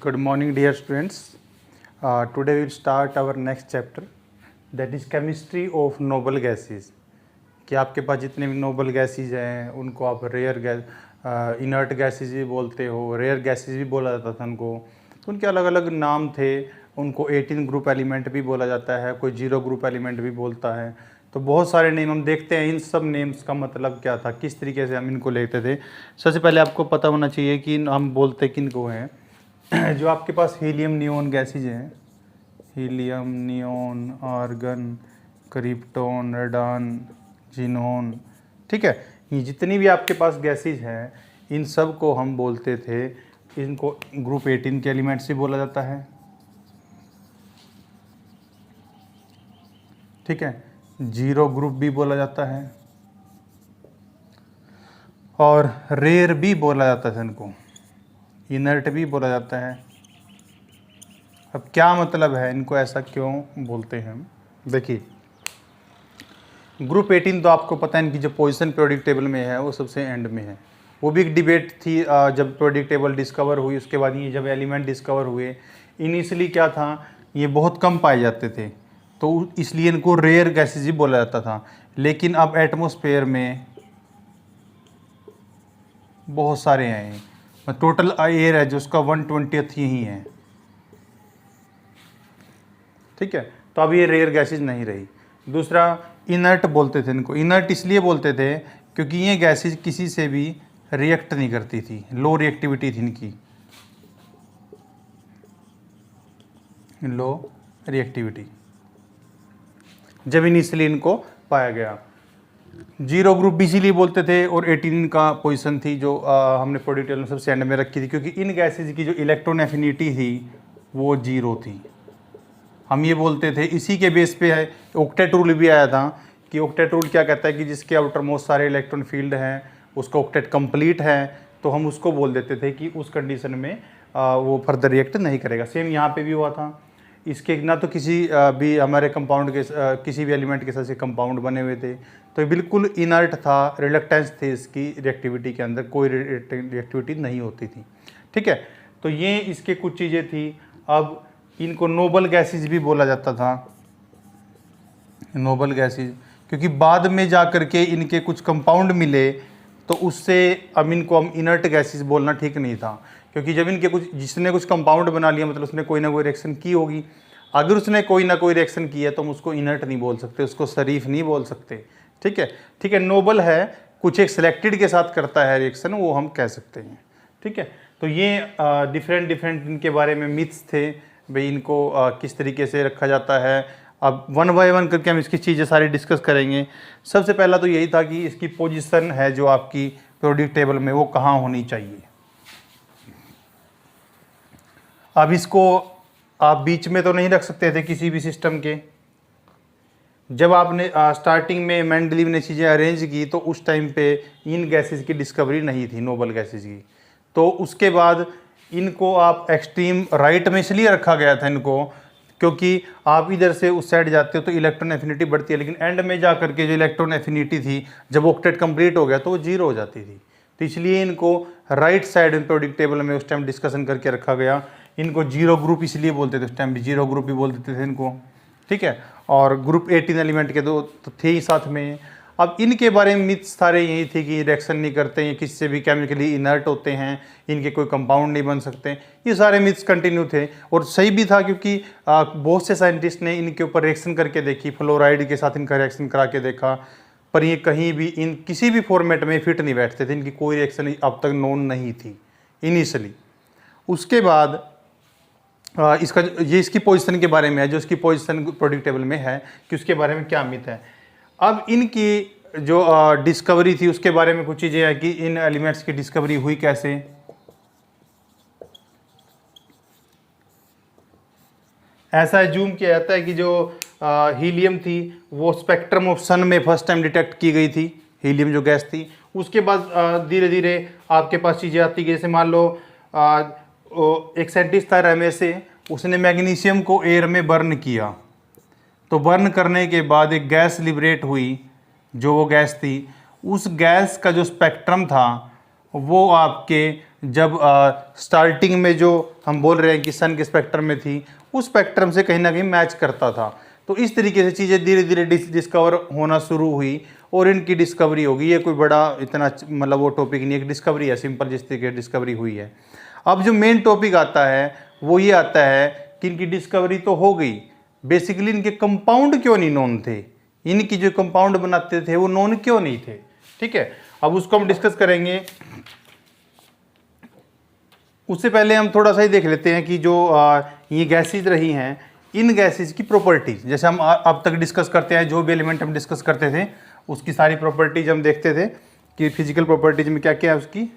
Good morning, dear students. Today we will start our next chapter, that is chemistry of noble gases. कि आपके पास जितने भी noble gases हैं उनको आप रेयर गैस, इनर्ट गैसेज भी बोलते हो, रेयर गैसेज भी बोला जाता था उनको। तो उनके अलग अलग नाम थे। उनको 18 ग्रुप एलिमेंट भी बोला जाता है, कोई 0 ग्रुप एलिमेंट भी बोलता है। तो बहुत सारे नेम हम देखते हैं, इन सब नेम्स का मतलब क्या था, किस तरीके से हम इनको लेते थे। सबसे पहले आपको पता होना चाहिए कि हम बोलते किन को हैं। जो आपके पास हीलियम नियोन गैसेज हैं, helium, neon, argon, krypton, radon, xenon, ठीक है, ये जितनी भी आपके पास गैसेज हैं इन सब को हम बोलते थे, इनको ग्रुप 18 के एलिमेंट्स से बोला जाता है। ठीक है, 0 ग्रुप भी बोला जाता है और रेयर भी बोला जाता है, इनको इनर्ट भी बोला जाता है। अब क्या मतलब है, इनको ऐसा क्यों बोलते हैं हम? देखिए, ग्रुप 18 तो आपको पता है इनकी जो पोजीशन पीरियोडिक टेबल में है वो सबसे एंड में है। वो भी एक डिबेट थी जब पीरियोडिक टेबल डिस्कवर हुई, उसके बाद ये जब एलिमेंट डिस्कवर हुए, इनिशियली क्या था, ये बहुत कम पाए जाते थे, तो इसलिए इनको रेयर गैसेज ही बोला जाता था। लेकिन अब एटमॉस्फेयर में बहुत सारे हैं, टोटल एयर है जो उसका 1/20 ही है। ठीक है, तो अब ये रेयर गैसेज नहीं रही। दूसरा, इनर्ट बोलते थे इनको। इनर्ट इसलिए बोलते थे क्योंकि ये गैसेज किसी से भी रिएक्ट नहीं करती थी, लो रिएक्टिविटी थी इनकी, लो रिएक्टिविटी जब इनिशियली इनको पाया गया। 0 ग्रुप भी इसीलिए बोलते थे, और 18 का पोजीशन थी जो हमने पीरियोडिक टेबल में सबसे एंड में रखी थी, क्योंकि इन गैसेज की जो इलेक्ट्रॉन एफिनिटी थी वो 0 थी। हम ये बोलते थे, इसी के बेस पे है ऑक्टेट रूल भी आया था, कि ऑक्टेट रूल क्या कहता है कि जिसके आउटर मोस्ट सारे इलेक्ट्रॉन फील्ड हैं उसका ऑक्टेट कंप्लीट है, तो हम उसको बोल देते थे कि उस कंडीशन में वो फर्दर रिएक्ट नहीं करेगा। सेम यहाँ पे भी हुआ था। इसके ना तो किसी भी हमारे कंपाउंड के किसी भी एलिमेंट के साथ से कंपाउंड बने हुए थे, तो बिल्कुल इनर्ट था, रिलक्टेंस थी इसकी रिएक्टिविटी के अंदर, कोई रिएक्टिविटी नहीं होती थी। ठीक है, तो ये इसके कुछ चीज़ें थी। अब इनको नोबल गैसेज भी बोला जाता था, नोबल गैसेज, क्योंकि बाद में जा कर के इनके कुछ कंपाउंड मिले, तो उससे अब इनको हम इनर्ट गैसेज बोलना ठीक नहीं था, क्योंकि जब इनके कुछ जिसने कुछ कंपाउंड बना लिया मतलब उसने कोई ना कोई रिएक्शन की होगी। अगर उसने कोई ना कोई रिएक्शन की है तो हम उसको इनर्ट नहीं बोल सकते, उसको शरीफ नहीं बोल सकते। ठीक है, ठीक है, नोबल है, कुछ एक सिलेक्टेड के साथ करता है रिएक्शन, वो हम कह सकते हैं। ठीक है, तो ये डिफरेंट इनके बारे में मिथ्स थे भाई, इनको किस तरीके से रखा जाता है। अब 1 बाय 1 करके हम इसकी चीज़ें सारी डिस्कस करेंगे। सबसे पहला तो यही था कि इसकी पोजीशन है जो आपकी पीरियोडिक टेबल में वो कहाँ होनी चाहिए। अब इसको आप बीच में तो नहीं रख सकते थे किसी भी सिस्टम के। जब आपने स्टार्टिंग में मेंडलीव ने चीज़ें अरेंज की तो उस टाइम पे इन गैसेज की डिस्कवरी नहीं थी, नोबल गैसेज की। तो उसके बाद इनको आप एक्सट्रीम राइट में इसलिए रखा गया था इनको, क्योंकि आप इधर से उस साइड जाते हो तो इलेक्ट्रॉन एफिनिटी बढ़ती है, लेकिन एंड में जा करके जो इलेक्ट्रॉन एफिनिटी थी जब ऑक्टेट कंप्लीट हो गया तो वो 0 हो जाती थी। तो इसलिए इनको राइट साइड में पीरियोडिक टेबल में उस टाइम डिस्कशन करके रखा गया। इनको 0 ग्रुप इसलिए बोलते थे, उस टाइम भी 0 ग्रुप भी बोल देते थे इनको। ठीक है, और ग्रुप 18 एलिमेंट के दो तो थे ही साथ में। अब इनके बारे में मिथ्स सारे यही थे कि रिएक्शन नहीं करते हैं, किससे भी केमिकली इनर्ट होते हैं, इनके कोई कंपाउंड नहीं बन सकते, ये सारे मिथ्स कंटिन्यू थे। और सही भी था, क्योंकि बहुत से साइंटिस्ट ने इनके ऊपर रिएक्शन करके देखी, फ्लोराइड के साथ इनका रिएक्शन करा के देखा, पर ये कहीं भी इन किसी भी फॉर्मेट में फिट नहीं बैठते थे, इनकी कोई रिएक्शन अब तक नोन नहीं थी इनिशियली। उसके बाद इसका ये इसकी पोजीशन के बारे में है, जो इसकी पोजीशन पीरियोडिक टेबल में है, कि उसके बारे में क्या मिथ है। अब इनकी जो डिस्कवरी थी उसके बारे में कुछ चीज़ें हैं कि इन एलिमेंट्स की डिस्कवरी हुई कैसे। ऐसा एज्यूम किया जाता है कि जो हीलियम थी वो स्पेक्ट्रम ऑफ सन में फर्स्ट टाइम डिटेक्ट की गई थी, हीलियम जो गैस थी। उसके बाद धीरे धीरे आपके पास चीज़ें आती गई, जैसे मान लो एक साइंटिस्ट था रमेसे, उसने मैग्नीशियम को एयर में बर्न किया, तो बर्न करने के बाद एक गैस लिबरेट हुई, जो वो गैस थी, उस गैस का जो स्पेक्ट्रम था वो आपके जब स्टार्टिंग में जो हम बोल रहे हैं कि सन के स्पेक्ट्रम में थी, उस स्पेक्ट्रम से कहीं ना कहीं मैच करता था। तो इस तरीके से चीज़ें धीरे धीरे डिस्कवर होना शुरू हुई और इनकी डिस्कवरी होगी। ये कोई बड़ा इतना मतलब वो टॉपिक नहीं है, डिस्कवरी है सिंपल, जिस तरीके से डिस्कवरी हुई है। अब जो मेन टॉपिक आता है वो ये आता है कि इनकी डिस्कवरी तो हो गई, बेसिकली इनके कंपाउंड क्यों नहीं नोन थे, इनकी जो कंपाउंड बनाते थे वो नोन क्यों नहीं थे। ठीक है, अब उसको हम डिस्कस करेंगे। उससे पहले हम थोड़ा सा ही देख लेते हैं कि जो ये गैसेज रही हैं, इन गैसेज की प्रॉपर्टीज, जैसे हम अब तक डिस्कस करते हैं, जो भी एलिमेंट हम डिस्कस करते थे उसकी सारी प्रॉपर्टीज हम देखते थे कि फिजिकल प्रॉपर्टीज में क्या क्या है उसकी।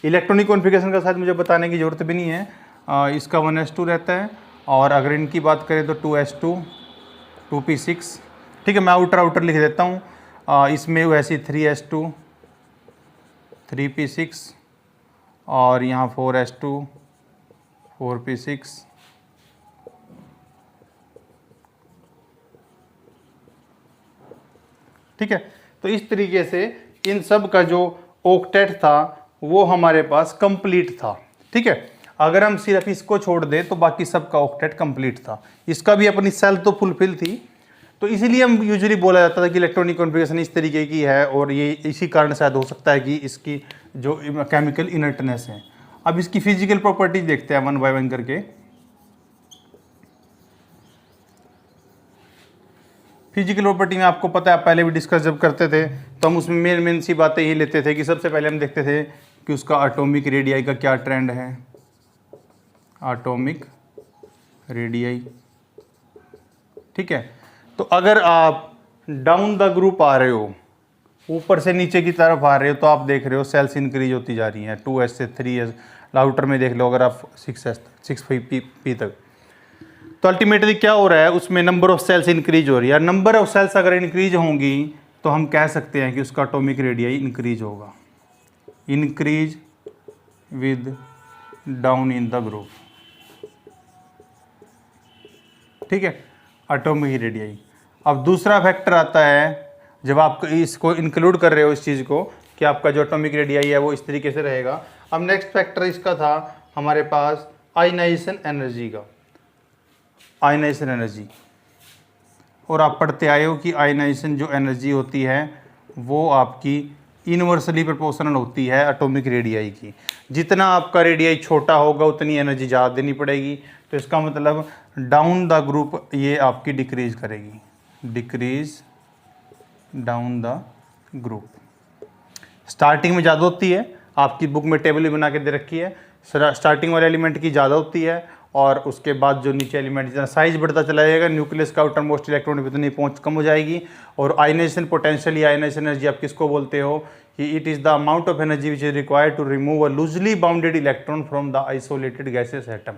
इलेक्ट्रॉनिक कॉन्फ़िगरेशन का शायद मुझे बताने की ज़रूरत भी नहीं है, इसका 1s2 रहता है, और अगर इनकी बात करें तो 2s2 2p6। ठीक है, मैं आउटर लिख देता हूँ, इसमें वैसे 3s2 3p6 और यहाँ 4s2 4p6। ठीक है, तो इस तरीके से इन सब का जो ऑक्टेट था वो हमारे पास कंप्लीट था। ठीक है, अगर हम सिर्फ इसको छोड़ दें तो बाकी सब का ऑक्टेट कंप्लीट था, इसका भी अपनी सेल तो फुलफिल थी। तो इसीलिए हम यूजुअली बोला जाता था कि इलेक्ट्रॉनिक कॉन्फ़िगरेशन इस तरीके की है, और ये इसी कारण शायद हो सकता है कि इसकी जो केमिकल इनर्टनेस है। अब इसकी फिजिकल प्रॉपर्टीज देखते हैं 1 बाय 1 करके। फिजिकल प्रॉपर्टी में आपको पता है, पहले भी डिस्कस जब करते थे तो हम उसमें मेन सी बातें ही लेते थे कि सबसे पहले हम देखते थे कि उसका एटॉमिक रेडियाई का क्या ट्रेंड है, एटॉमिक रेडियाई। ठीक है, तो अगर आप डाउन द ग्रुप आ रहे हो, ऊपर से नीचे की तरफ आ रहे हो, तो आप देख रहे हो सेल्स इंक्रीज होती जा रही हैं 2s से 3s, आउटर में देख लो अगर आप 6s 6p तक। तो अल्टीमेटली क्या हो रहा है, उसमें नंबर ऑफ सेल्स इंक्रीज हो रही है। नंबर ऑफ सेल्स अगर इंक्रीज होंगी तो हम कह सकते हैं कि उसका एटॉमिक रेडियाई इंक्रीज होगा, increase with down in the group. ठीक है, एटॉमिक रेडियाई। अब दूसरा फैक्टर आता है, जब आप इसको इंक्लूड कर रहे हो इस चीज़ को कि आपका जो एटॉमिक रेडियाई है वो इस तरीके से रहेगा। अब नेक्स्ट फैक्टर इसका था हमारे पास आयनाइजेशन एनर्जी का, आयनाइजेशन एनर्जी। और आप पढ़ते आए हो कि आयनाइजेशन जो एनर्जी होती है वो आपकी इनवर्सली प्रोपोर्शनल होती है एटॉमिक रेडियाई की। जितना आपका रेडियाई छोटा होगा उतनी एनर्जी ज़्यादा देनी पड़ेगी। तो इसका मतलब डाउन द ग्रुप ये आपकी डिक्रीज करेगी, decrease down the group. Starting में ज़्यादा होती है, आपकी बुक में टेबल भी बना के दे रखी है, स्टार्टिंग वाले एलिमेंट की ज़्यादा होती है, और उसके बाद जो नीचे एलिमेंट जितना साइज बढ़ता चला जाएगा, न्यूक्लियस का आउटर मोस्ट इलेक्ट्रॉन पे उतनी पहुंच कम हो जाएगी। और आयनाइजेशन पोटेंशियल या आयनाइजेशन एनर्जी आप किसको बोलते हो कि it is the amount of energy which is required to remove a loosely bounded electron from the isolated gases atom.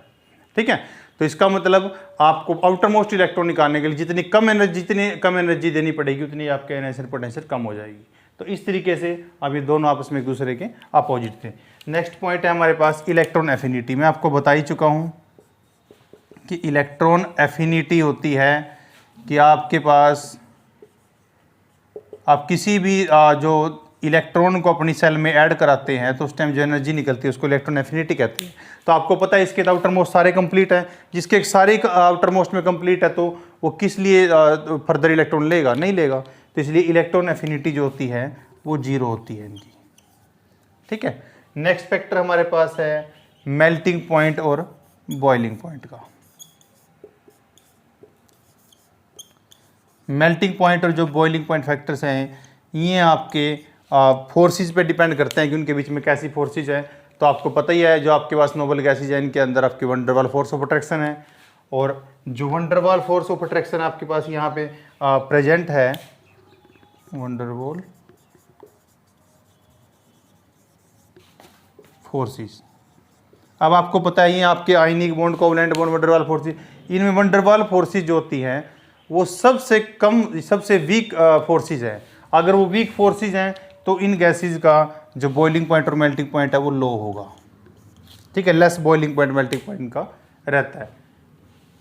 ठीक है, तो इसका मतलब आपको आउटर मोस्ट इलेक्ट्रॉन निकालने के लिए जितनी कम एनर्जी देनी पड़ेगी उतनी आपके आयनाइजेशन पोटेंशियल कम हो जाएगी। तो इस तरीके से अब ये दोनों आपस में एक दूसरे के अपोजिट थे। नेक्स्ट पॉइंट है हमारे पास इलेक्ट्रॉन एफिनिटी। मैं आपको बता ही चुका हूँ कि इलेक्ट्रॉन एफिनिटी होती है कि आपके पास आप किसी भी जो इलेक्ट्रॉन को अपनी सेल में ऐड कराते हैं तो उस टाइम जो एनर्जी निकलती है उसको इलेक्ट्रॉन एफिनिटी कहते हैं। तो आपको पता है इसके आउटर मोस्ट सारे कंप्लीट है, जिसके सारे आउटर मोस्ट में कंप्लीट है तो वो किस लिए फर्दर इलेक्ट्रॉन लेगा, नहीं लेगा। तो इसलिए इलेक्ट्रॉन एफिनिटी जो होती है वो 0 होती है इनकी। ठीक है, नेक्स्ट फैक्टर हमारे पास है मेल्टिंग पॉइंट और बॉइलिंग पॉइंट का। मेल्टिंग पॉइंट और जो बॉइलिंग पॉइंट फैक्टर्स हैं ये आपके फोर्सेस पे डिपेंड करते हैं कि उनके बीच में कैसी फोर्सेस है। तो आपको पता ही है जो आपके पास नोबल गैसेज है इनके अंदर आपकी वंडर वाल फोर्स ऑफ अट्रैक्शन है, और जो वंडर वाल फोर्स ऑफ अट्रैक्शन आपके पास यहाँ पे प्रेजेंट है, वंडर वाल फोर्सेस। अब आपको पता है ये आपके ionic bond, covalent bond, wonder वाल फोर्सेस, इनमें वंडर वाल फोर्सेस जो होती हैं वो सबसे कम, सबसे वीक फोर्सेस है। अगर वो वीक फोर्सेस हैं तो इन गैसेज का जो बॉइलिंग पॉइंट और मेल्टिंग पॉइंट है वो लो होगा। ठीक है, less boiling point melting point का रहता है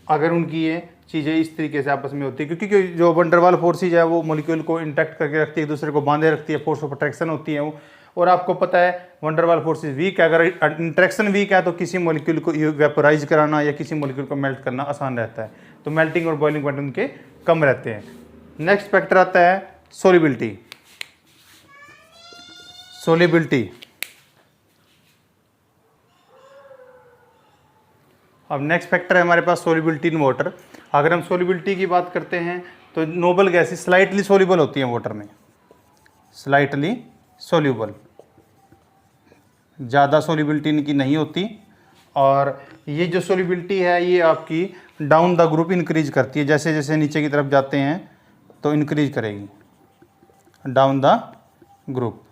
अगर उनकी ये चीज़ें इस तरीके से आपस में होती है, क्योंकि जो वंडर वाल फोर्सेज है वो मॉलिक्यूल को इंटैक्ट करके रखती है, एक दूसरे को बांधे रखती है, फोर्स ऑफ अट्रैक्शन होती है वो, और आपको पता है वंडरवाल फोर्स इज वीक है। अगर इंटरेक्शन वीक है तो किसी मॉलिक्यूल को वेपोराइज कराना या किसी मॉलिक्यूल को मेल्ट करना आसान रहता है, तो मेल्टिंग और बॉइलिंग पॉइंट उनके कम रहते हैं। नेक्स्ट फैक्टर आता है सोलिबिलिटी। सोलिबिलिटी, अब नेक्स्ट फैक्टर है हमारे पास सोलिबिलिटी इन वाटर। अगर हम सोलिबिलिटी की बात करते हैं तो नोबल गैसेस स्लाइटली सोल्यूबल होती हैं वाटर में, स्लाइटली सोल्यूबल, ज़्यादा सोलिबिलिटी इनकी नहीं होती। और ये जो सोलिबिलिटी है ये आपकी डाउन द ग्रुप इंक्रीज करती है, जैसे जैसे नीचे की तरफ जाते हैं तो इंक्रीज करेगी डाउन द ग्रुप।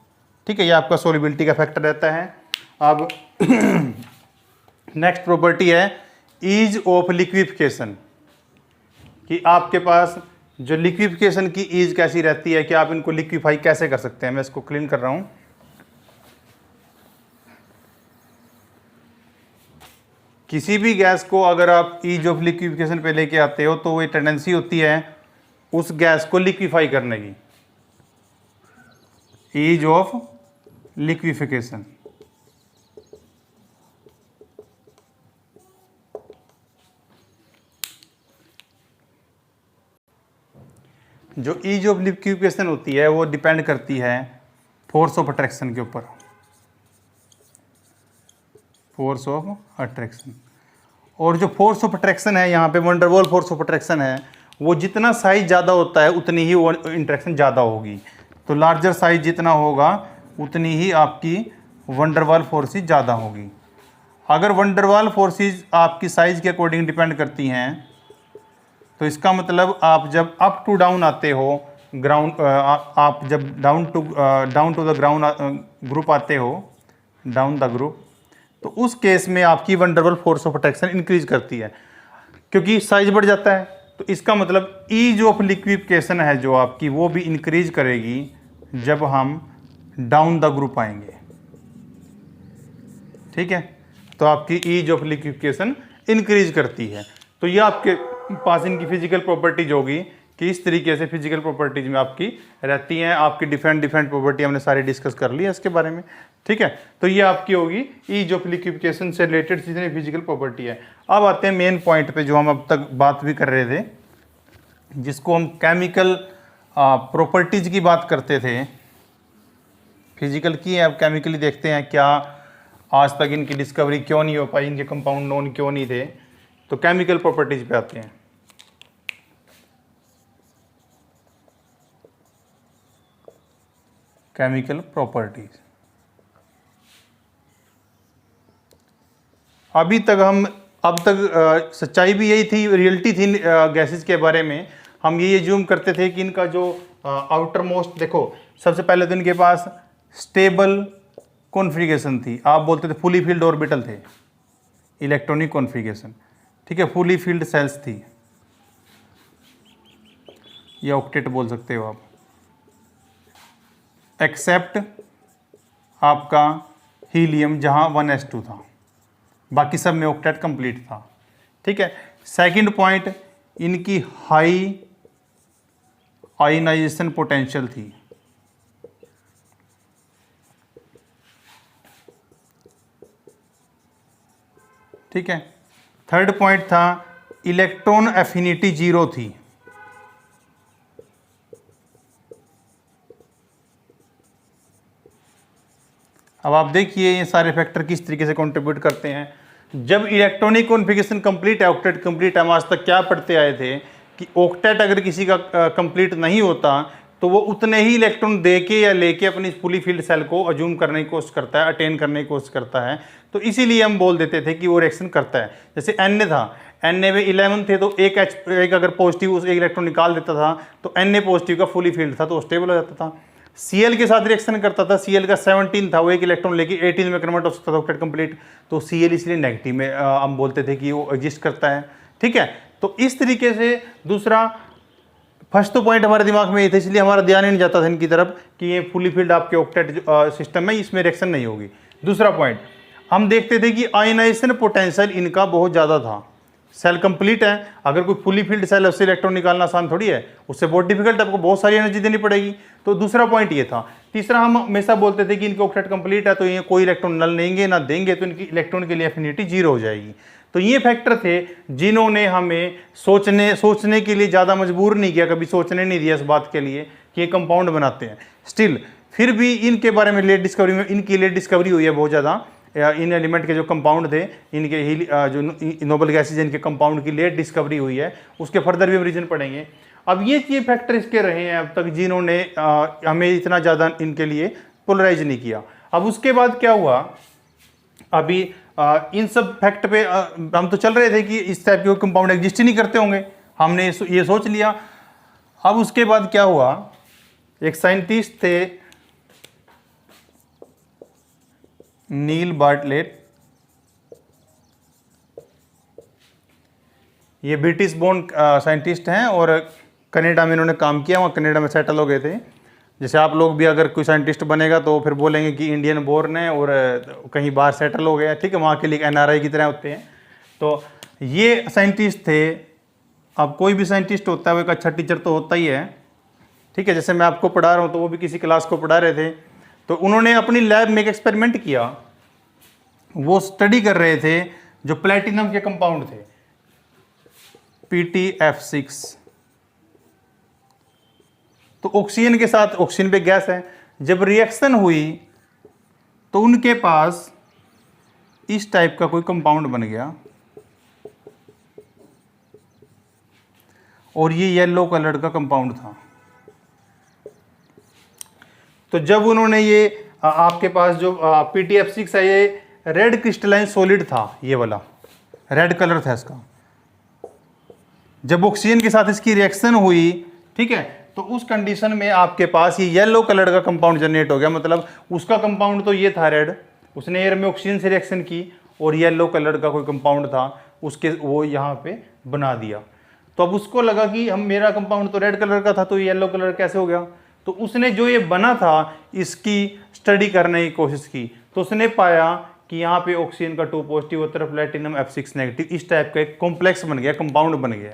ठीक है, ये आपका सोलिबिलिटी का फैक्टर रहता है। अब नेक्स्ट प्रॉपर्टी है ईज ऑफ लिक्विफिकेशन, कि आपके पास जो लिक्विफिकेशन की ईज कैसी रहती है, कि आप इनको लिक्विफाई कैसे कर सकते हैं। मैं इसको क्लीन कर रहा हूं। किसी भी गैस को अगर आप ईज ऑफ लिक्विफिकेशन पे लेके आते हो तो वो टेंडेंसी होती है उस गैस को लिक्विफाई करने की, ईज ऑफ लिक्विफिकेशन। जो ईज ऑफ लिक्विफिकेशन होती है वो डिपेंड करती है फोर्स ऑफ अट्रैक्शन के ऊपर, फोर्स ऑफ अट्रैक्शन। और जो फोर्स ऑफ अट्रैक्शन है यहाँ पे वंडरवॉल फोर्स ऑफ अट्रैक्शन है, वो जितना साइज ज़्यादा होता है उतनी ही वो इंट्रैक्शन ज़्यादा होगी। तो लार्जर साइज जितना होगा उतनी ही आपकी वंडरवॉल फोर्सेस ज़्यादा होगी। अगर वंडरवॉल फोर्सेस आपकी साइज के अकॉर्डिंग डिपेंड करती हैं तो इसका मतलब आप जब अप टू डाउन आते हो ग्राउंड, आप जब down to the ground group आते हो, डाउन द ग्रुप, तो उस केस में आपकी van der Waals force of attraction increase करती है क्योंकि साइज बढ़ जाता है। तो इसका मतलब ईज ऑफ लिक्विफिकेशन है जो आपकी, वो भी इंक्रीज करेगी जब हम डाउन द ग्रुप आएंगे। ठीक है, तो आपकी ईज ऑफ लिक्विफिकेशन इंक्रीज करती है। तो ये आपके पास इनकी फिजिकल प्रॉपर्टीज होगी कि इस तरीके से फिजिकल प्रॉपर्टीज में आपकी रहती हैं। आपकी डिफरेंट प्रॉपर्टी हमने सारी डिस्कस कर ली है इसके बारे में। ठीक है, तो ये आपकी होगी ईज ऑफ लिक्विफिकेशन से रिलेटेड जितनी फिजिकल प्रॉपर्टी है। अब आते हैं मेन पॉइंट पे जो हम अब तक बात भी कर रहे थे, जिसको हम केमिकल प्रॉपर्टीज की बात करते थे। फिजिकल की है, अब केमिकली देखते हैं क्या आज तक इनकी डिस्कवरी क्यों नहीं हो पाई, इनके कंपाउंड नोन क्यों नहीं थे। तो केमिकल प्रॉपर्टीज पे आते हैं। केमिकल प्रॉपर्टीज, अब तक सच्चाई भी यही थी, रियलिटी थी गैसेस के बारे में। हम ये ज्यूम करते थे कि इनका जो आउटर मोस्ट, देखो सबसे पहले तो इनके पास स्टेबल कॉन्फ़िगरेशन थी। आप बोलते थे फुली फील्ड ऑर्बिटल थे, इलेक्ट्रॉनिक कॉन्फ़िगरेशन। ठीक है, फुली फील्ड सेल्स थी, या ऑक्टेट बोल सकते हो आप, एक्सेप्ट आपका हीलियम जहां 1s2 था, बाकी सब में ऑक्टेट कंप्लीट था। ठीक है, सेकंड पॉइंट, इनकी हाई आयनाइजेशन पोटेंशियल थी। ठीक है, थर्ड पॉइंट था इलेक्ट्रॉन एफिनिटी 0 थी। अब आप देखिए ये सारे फैक्टर किस तरीके से कंट्रीब्यूट करते हैं। जब इलेक्ट्रॉनिक कॉन्फ़िगरेशन कंप्लीट है, ऑक्टेट कंप्लीट है, हम आज तक क्या पढ़ते आए थे कि ऑक्टेट अगर किसी का कंप्लीट नहीं होता तो वो उतने ही इलेक्ट्रॉन दे के या लेके अपनी फुली फील्ड सेल को अज्यूम करने की कोशिश करता है, अटेन करने की कोशिश करता है। तो इसीलिए हम बोल देते थे कि वो रिएक्शन करता है। जैसे Na था, Na में 11 थे तो एक अगर पॉजिटिव उस एक इलेक्ट्रॉन निकाल देता था तो Na पॉजिटिव का फुली फील्ड था तो स्टेबल हो जाता था। Cl के साथ रिएक्शन करता था, Cl का 17 था, वो एक इलेक्ट्रॉन लेके 18 में कन्वर्ट हो सकता था, ऑक्टेट कंप्लीट। तो Cl इसलिए नेगेटिव में हम बोलते थे कि वो एग्जिस्ट करता है। ठीक है, तो इस तरीके से दूसरा फर्स्ट तो पॉइंट हमारे दिमाग में ये था, इसलिए हमारा ध्यान ही नहीं जाता था इनकी तरफ कि ये फुली फील्ड आपके ऑक्टेट सिस्टम में इसमें रिएक्शन नहीं होगी। दूसरा पॉइंट, हम देखते थे कि आयनाइजेशन पोटेंशियल इनका बहुत ज़्यादा था, सेल कंप्लीट है, अगर कोई फुली फिल्ड सेल है उससे इलेक्ट्रॉन निकालना आसान थोड़ी है, उससे बहुत डिफिकल्ट, आपको बहुत सारी एनर्जी देनी पड़ेगी। तो दूसरा पॉइंट ये था। तीसरा, हम हमेशा बोलते थे कि इनके ऑक्टेट कंप्लीट है तो ये कोई इलेक्ट्रॉन नल देंगे ना देंगे तो इनकी इलेक्ट्रॉन के लिए एफिनिटी 0 हो जाएगी। तो ये फैक्टर थे जिन्होंने हमें सोचने के लिए ज़्यादा मजबूर नहीं किया, कभी सोचने नहीं दिया इस बात के लिए कि ये कंपाउंड बनाते हैं। स्टिल फिर भी इनके बारे में लेट डिस्कवरी में, इनकी लेट डिस्कवरी हुई है बहुत ज़्यादा। इन एलिमेंट के जो कंपाउंड थे, इनके जो नोबल गैसेज, इनके कंपाउंड की लेट डिस्कवरी हुई है, उसके फर्दर भी हम रीजन पढ़ेंगे। अब ये फैक्टर इसके रहे हैं अब तक जिन्होंने हमें इतना ज़्यादा इनके लिए पोलराइज नहीं किया। अब उसके बाद क्या हुआ, अभी इन सब फैक्ट पे हम तो चल रहे थे कि इस टाइप के कंपाउंड एग्जिस्ट ही नहीं करते होंगे, हमने ये सोच लिया। अब उसके बाद क्या हुआ, एक साइंटिस्ट थे नील बार्टलेट, ये ब्रिटिश बोर्न साइंटिस्ट हैं और कनाडा में इन्होंने काम किया, वहाँ कनाडा में सेटल हो गए थे। जैसे आप लोग भी अगर कोई साइंटिस्ट बनेगा तो फिर बोलेंगे कि इंडियन बोर्न है और कहीं बाहर सेटल हो गया, ठीक है, वहाँ के लिए NRI की तरह होते हैं। तो ये साइंटिस्ट थे। अब कोई भी साइंटिस्ट होता है वो एक अच्छा टीचर तो होता ही है, ठीक है। जैसे मैं आपको पढ़ा रहा हूँ तो वो भी किसी क्लास को पढ़ा रहे थे, तो उन्होंने अपनी लैब में एक एक्सपेरिमेंट किया। वो स्टडी कर रहे थे जो प्लेटिनम के कंपाउंड थे, PTF6। तो ऑक्सीजन के साथ, ऑक्सीजन पे गैस है, जब रिएक्शन हुई तो उनके पास इस टाइप का कोई कंपाउंड बन गया और ये येलो कलर का कंपाउंड था। तो जब उन्होंने ये आपके पास जो PTF6 है, ये रेड क्रिस्टलाइन सॉलिड था, ये वाला रेड कलर था इसका। जब ऑक्सीजन के साथ इसकी रिएक्शन हुई, ठीक है, तो उस कंडीशन में आपके पास ये येलो कलर का कंपाउंड जनरेट हो गया। मतलब उसका कंपाउंड तो ये था रेड, उसने एयर में ऑक्सीजन से रिएक्शन की और येलो कलर का कोई कंपाउंड था, उसके वो यहाँ पे बना दिया। तो अब उसको लगा कि हम, मेरा कंपाउंड तो रेड कलर का था तो येलो कलर कैसे हो गया। तो उसने जो ये बना था इसकी स्टडी करने की कोशिश की, तो उसने पाया कि यहाँ पे ऑक्सीजन का 2 पॉजिटिव और तरफ प्लेटिनम F6 नेगेटिव, इस टाइप का एक कॉम्प्लेक्स बन गया, कंपाउंड बन गया।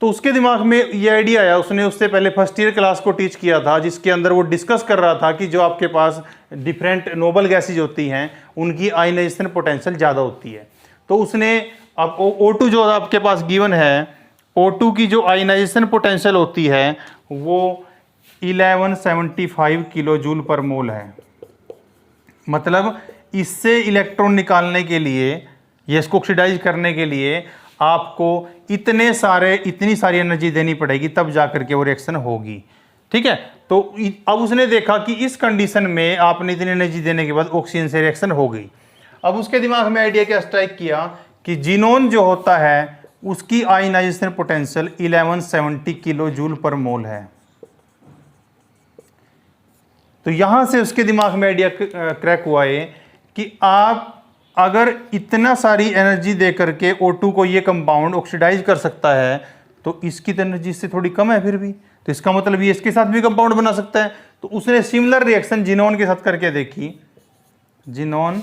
तो उसके दिमाग में ये आइडिया आया, उसने उससे पहले फर्स्ट ईयर क्लास को टीच किया था जिसके अंदर वो डिस्कस कर रहा था कि जो आपके पास डिफरेंट नोबल गैसेज होती हैं उनकी आयनाइजेशन पोटेंशियल ज़्यादा होती है। तो उसने अब O2 जो आपके पास गिवन है, O2 की जो आयनाइजेशन पोटेंशियल होती है वो 1175 किलो जूल पर मोल है। मतलब इससे इलेक्ट्रॉन निकालने के लिए या इसको ऑक्सीडाइज करने के लिए आपको इतनी सारी एनर्जी देनी पड़ेगी, तब जाकर के वो रिएक्शन होगी, ठीक है। तो अब उसने देखा कि इस कंडीशन में आपने इतनी एनर्जी देने के बाद ऑक्सीजन से रिएक्शन हो गई। अब उसके दिमाग में आइडिया क्या स्ट्राइक किया कि जिनोन जो होता है उसकी आयनाइजेशन पोटेंशियल 1170 किलो जूल पर मोल है। तो यहां से उसके दिमाग में आइडिया क्रैक हुआ है कि आप अगर इतना सारी एनर्जी दे करके O2 को ये कंपाउंड ऑक्सीडाइज कर सकता है तो इसकी तो एनर्जी इससे थोड़ी कम है फिर भी, तो इसका मतलब ये इसके साथ भी कंपाउंड बना सकता है। तो उसने सिमिलर रिएक्शन जिनोन के साथ करके देखी, जिनोन,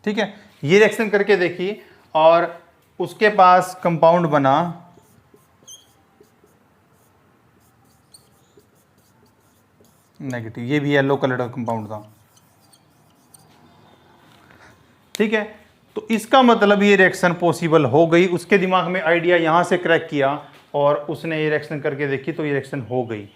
ठीक है, ये रिएक्शन करके देखी और उसके पास कंपाउंड बना नेगेटिव, ये भी येलो कलर का कंपाउंड था, ठीक है। तो इसका मतलब ये रिएक्शन पॉसिबल हो गई। उसके दिमाग में आइडिया यहां से क्रैक किया और उसने ये रिएक्शन करके देखी तो ये रिएक्शन हो गई।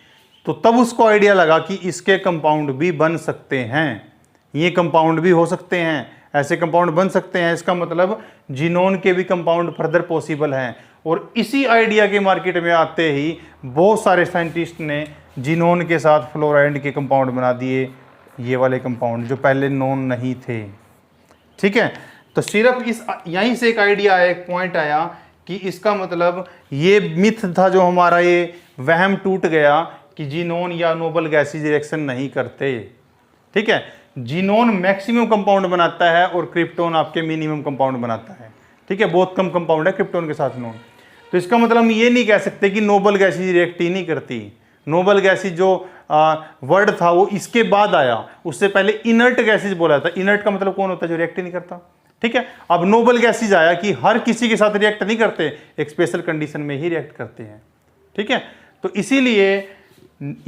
तो तब उसको आइडिया लगा कि इसके कंपाउंड भी बन सकते हैं, ये कंपाउंड भी हो सकते हैं, ऐसे कंपाउंड बन सकते हैं। इसका मतलब जिनोन के भी कंपाउंड फर्दर पॉसिबल हैं। और इसी आइडिया के मार्केट में आते ही बहुत सारे साइंटिस्ट ने जिनोन के साथ फ्लोराइड के कंपाउंड बना दिए, ये वाले कंपाउंड जो पहले नोन नहीं थे, ठीक है। तो सिर्फ इस यहीं से एक आइडिया आया, एक पॉइंट आया कि इसका मतलब ये मिथ था जो हमारा, ये वहम टूट गया कि जिनोन या नोबल गैसेज रिएक्शन नहीं करते, ठीक है। जिनोन मैक्सिमम कंपाउंड बनाता है और क्रिप्टोन आपके मिनिमम कंपाउंड बनाता है, ठीक है। बहुत कम कंपाउंड है क्रिप्टोन के साथ नोन। तो इसका मतलब हम ये नहीं कह सकते कि नोबल गैसेज रिएक्ट ही नहीं करती। नोबल गैसेज जो वर्ड था वो इसके बाद आया, उससे पहले इनर्ट गैसेज बोला था। इनर्ट का मतलब कौन होता है? जो रिएक्ट नहीं करता। ठीक है, अब नोबल गैसेज आया कि हर किसी के साथ रिएक्ट नहीं करते, एक स्पेशल कंडीशन में ही रिएक्ट करते हैं। ठीक है, तो इसीलिए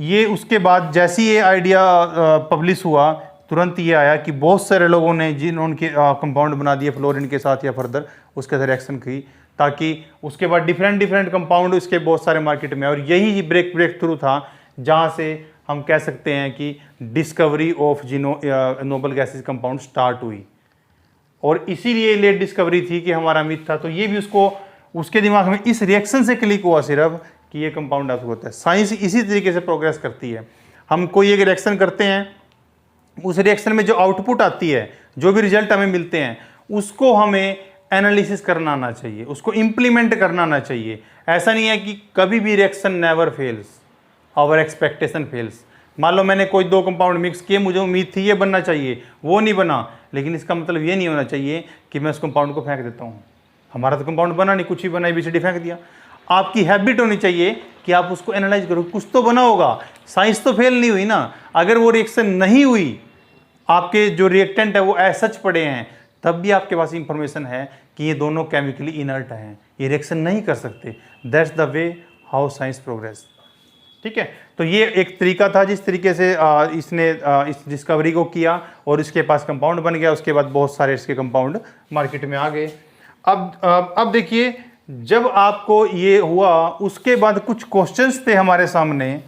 ये उसके बाद जैसे ये आइडिया पब्लिश हुआ, तुरंत ये आया कि बहुत सारे लोगों ने जिन्होंने कंपाउंड बना दिए फ्लोरीन के साथ या फर्दर उसके साथ रिएक्शन की, ताकि उसके बाद डिफरेंट कंपाउंड उसके बहुत सारे मार्केट में। और यही ब्रेक थ्रू था जहाँ से हम कह सकते हैं कि discovery of noble gases compound start हुई। और इसीलिए लेट डिस्कवरी थी कि हमारा मिथ था, तो ये भी उसके दिमाग में इस रिएक्शन से क्लिक हुआ सिर्फ कि ये कंपाउंड आपको होता है। साइंस इसी तरीके से प्रोग्रेस करती है। हम कोई एक रिएक्शन करते हैं, उस रिएक्शन में जो आउटपुट आती है, जो भी रिजल्ट हमें मिलते हैं, उसको हमें एनालिसिस करना आना चाहिए, उसको इंप्लीमेंट करना आना चाहिए। ऐसा नहीं है कि कभी भी reaction never fails, our expectation fails. मान लो मैंने कोई दो कंपाउंड मिक्स किए, मुझे उम्मीद थी ये बनना चाहिए, वो नहीं बना, लेकिन इसका मतलब ये नहीं होना चाहिए कि मैं उस कंपाउंड को फेंक देता हूँ। हमारा तो कंपाउंड बना नहीं, कुछ ही बना, ABCD फेंक दिया। आपकी हैबिट होनी चाहिए कि आप उसको एनालाइज करो, कुछ तो बना होगा। साइंस तो फेल नहीं हुई ना। अगर वो रिएक्शन नहीं हुई, आपके जो रिएक्टेंट है वो ऐसा सच पड़े हैं, तब भी आपके पास इंफॉर्मेशन है कि ये दोनों केमिकली इनर्ट हैं, ये रिएक्शन नहीं कर सकते। That's the way how science progress. ठीक है, तो ये एक तरीका था जिस तरीके से इसने इस डिस्कवरी को किया और इसके पास कंपाउंड बन गया। उसके बाद बहुत सारे इसके कंपाउंड मार्केट में आ गए। अब देखिए, जब आपको ये हुआ, उसके बाद कुछ क्वेश्चंस थे हमारे सामने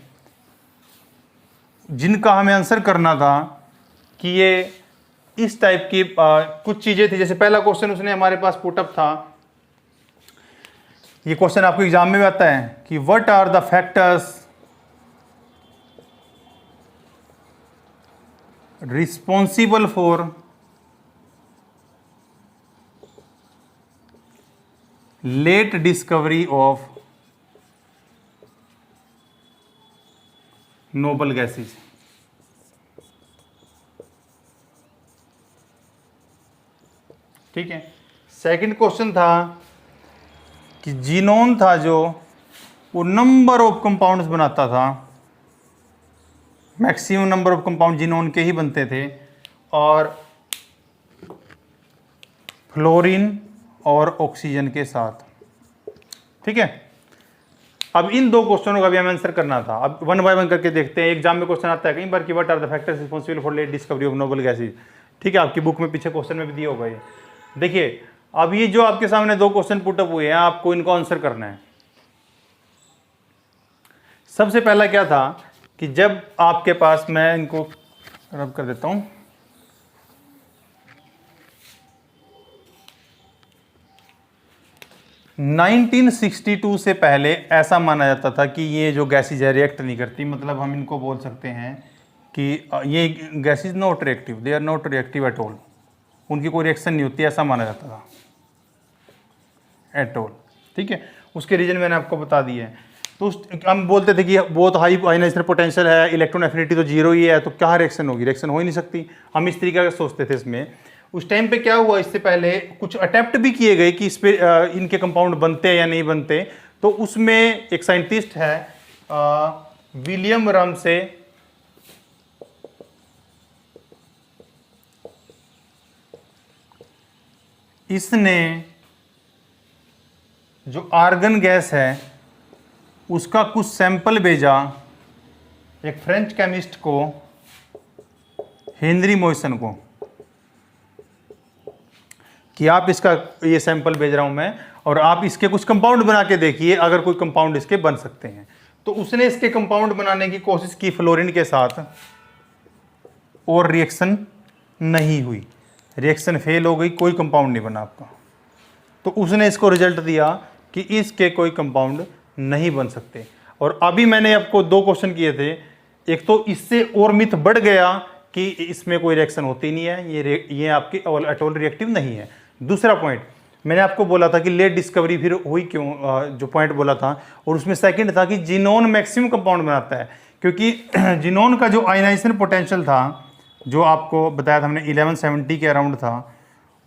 जिनका हमें आंसर करना था कि ये इस टाइप की कुछ चीजें थी। जैसे पहला क्वेश्चन उसने हमारे पास पुटअप था, ये क्वेश्चन आपको एग्जाम में भी आता है कि what are the factors responsible for late discovery of noble gases. ठीक है, सेकंड क्वेश्चन था कि जीनोन था जो वो नंबर ऑफ कंपाउंड्स बनाता था, maximum number of compound xenon के ही बनते थे, और फ्लोरीन और ऑक्सीजन के साथ। ठीक है, अब इन दो क्वेश्चनों का भी हमें आंसर करना था। अब वन बाय वन करके देखते हैं। एग्जाम में क्वेश्चन आता है कई बार कि what are the factors responsible for late discovery of noble gases. ठीक है, आपकी बुक में पीछे क्वेश्चन में भी दिए होगा ये। देखिए, अब ये जो आपके सामने दो क्वेश्चन पुटअप हुए हैं, आपको इनको आंसर करना है। सबसे पहला क्या था कि जब आपके पास, मैं इनको रब कर देता हूं, (1962) से पहले ऐसा माना जाता था कि ये जो गैसेज है रिएक्ट नहीं करती। मतलब हम इनको बोल सकते हैं कि ये gases not reactive, they are not reactive at all, उनकी कोई रिएक्शन नहीं होती, ऐसा माना जाता था एट ऑल। ठीक है, उसके रीजन मैंने आपको बता दिए हैं। तो हम बोलते थे कि बहुत हाई आयनाइजेशन पोटेंशियल है, इलेक्ट्रॉन एफिनिटी तो जीरो ही है, तो क्या रिएक्शन होगी, रिएक्शन हो ही नहीं सकती। हम इस तरीके का सोचते थे इसमें। उस टाइम पे क्या हुआ, इससे पहले कुछ अटेम्प्ट भी किए गए कि इस पे इनके कंपाउंड बनते हैं या नहीं बनते। तो उसमें एक साइंटिस्ट है विलियम रमसे, इसने जो आर्गन गैस है उसका कुछ सैंपल भेजा एक फ्रेंच केमिस्ट को, हेनरी मोइसन को, कि आप इसका ये सैंपल भेज रहा हूं मैं और आप इसके कुछ कंपाउंड बना के देखिए, अगर कोई कंपाउंड इसके बन सकते हैं। तो उसने इसके कंपाउंड बनाने की कोशिश की फ्लोरीन के साथ, और रिएक्शन नहीं हुई, रिएक्शन फेल हो गई, कोई कंपाउंड नहीं बना आपका। तो उसने इसको रिजल्ट दिया कि इसके कोई कंपाउंड नहीं बन सकते। और अभी मैंने आपको दो क्वेश्चन किए थे, एक तो इससे और मिथ बढ़ गया कि इसमें कोई रिएक्शन होती नहीं है, ये आपकी एट ऑल रिएक्टिव नहीं है। दूसरा पॉइंट मैंने आपको बोला था कि लेट डिस्कवरी फिर हुई क्यों, जो पॉइंट बोला था, और उसमें सेकंड था कि जीनोन मैक्सिमम कंपाउंड बनाता है, क्योंकि जीनोन का जो आयनाइजेशन पोटेंशियल था, जो आपको बताया था हमने 1170 के अराउंड था,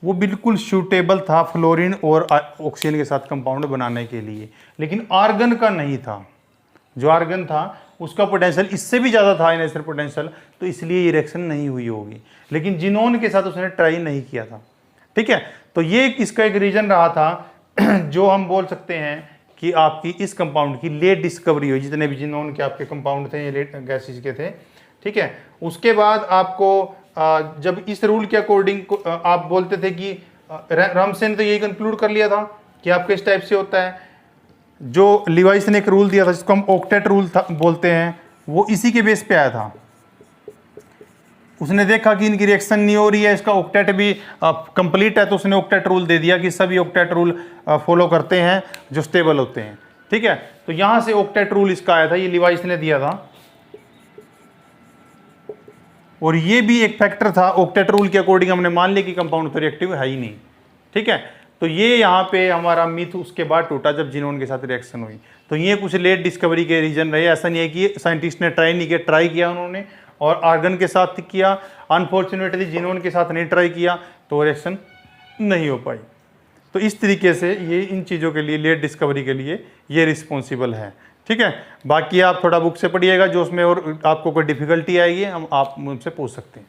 वो बिल्कुल सूटेबल था फ्लोरीन और ऑक्सीजन के साथ कंपाउंड बनाने के लिए, लेकिन आर्गन का नहीं था। जो आर्गन था उसका पोटेंशियल इससे भी ज़्यादा था इनिशियल पोटेंशियल, तो इसलिए ये रिएक्शन नहीं हुई होगी। लेकिन जिनोन के साथ उसने ट्राई नहीं किया था। ठीक है, तो ये इसका एक रीज़न रहा था जो हम बोल सकते हैं कि आपकी इस कंपाउंड की लेट डिस्कवरी हुई। जितने भी जिनोन के आपके कंपाउंड थे ये लेट गैसेज के थे। ठीक है, उसके बाद आपको जब इस रूल के अकॉर्डिंग आप बोलते थे कि रामसे ने तो यही कंक्लूड कर लिया था कि आपके इस टाइप से होता है। जो लिवाइस ने एक रूल दिया था जिसको हम ऑक्टेट रूल बोलते हैं, वो इसी के बेस पे आया था। उसने देखा कि इनकी रिएक्शन नहीं हो रही है, इसका ऑक्टेट भी कंप्लीट है, तो उसने ऑक्टेट रूल दे दिया कि सभी ऑक्टेट रूल फॉलो करते हैं जो स्टेबल होते हैं। ठीक है, तो यहां से ऑक्टेट रूल इसका आया था, ये लिवाइस ने दिया था। और ये भी एक फैक्टर था, ऑक्टेट रूल के अकॉर्डिंग हमने मान लिया कि कंपाउंड तो रिएक्टिव है ही नहीं। ठीक है, तो ये यहाँ पे हमारा मिथ उसके बाद टूटा जब जिनोन के साथ रिएक्शन हुई। तो ये कुछ लेट डिस्कवरी के रीजन रहे। ऐसा नहीं है कि साइंटिस्ट ने ट्राई नहीं किया, ट्राई किया उन्होंने और आर्गन के साथ किया, अनफॉर्चुनेटली जिनोन के साथ नहीं ट्राई किया तो रिएक्शन नहीं हो पाई। तो इस तरीके से ये इन चीज़ों के लिए, लेट डिस्कवरी के लिए ये रिस्पॉन्सिबल है। ठीक है, बाकी आप थोड़ा बुक से पढ़िएगा, जो उसमें और आपको कोई डिफिकल्टी आएगी हम आप मुझसे पूछ सकते हैं।